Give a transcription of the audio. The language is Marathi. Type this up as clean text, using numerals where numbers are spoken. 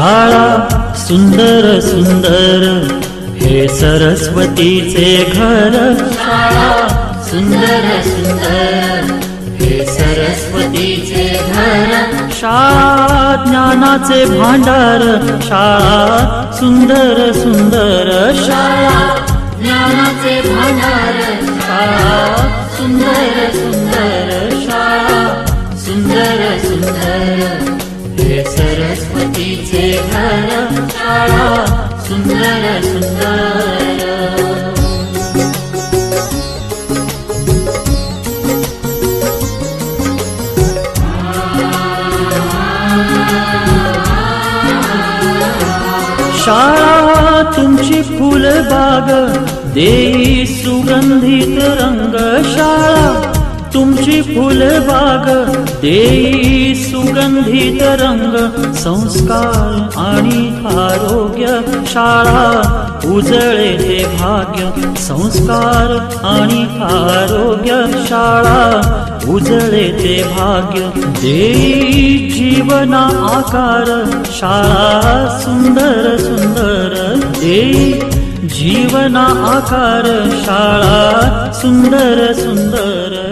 शाळा सुंदर सुंदर हे सरस्वतीचे घर। शाळा सुंदर सुंदर हे सरस्वतीचे घर। शाळा ज्ञानाचे भांडार। शाळा सुंदर सुंदर शाळा ज्ञानाचे भांडार। शाळा सुंदर सुंदर शाळा सुंदर सुंदर हे सरस्वतीचे घर। शाळा सुंदर सुंदर। शाळा तुमची फुलबाग देई सुगंधित रंग। शाळा तुमची फुलबाग देई सुगंधित रंग। संस्कार आणि आरोग्य शाळा उजळे ते भाग्य। संस्कार आणि आरोग्य शाळा उजळे ते भाग्य। देई जीवना आकार शाळा सुंदर सुंदर देई जीवना आकार। शाळा सुंदर सुंदर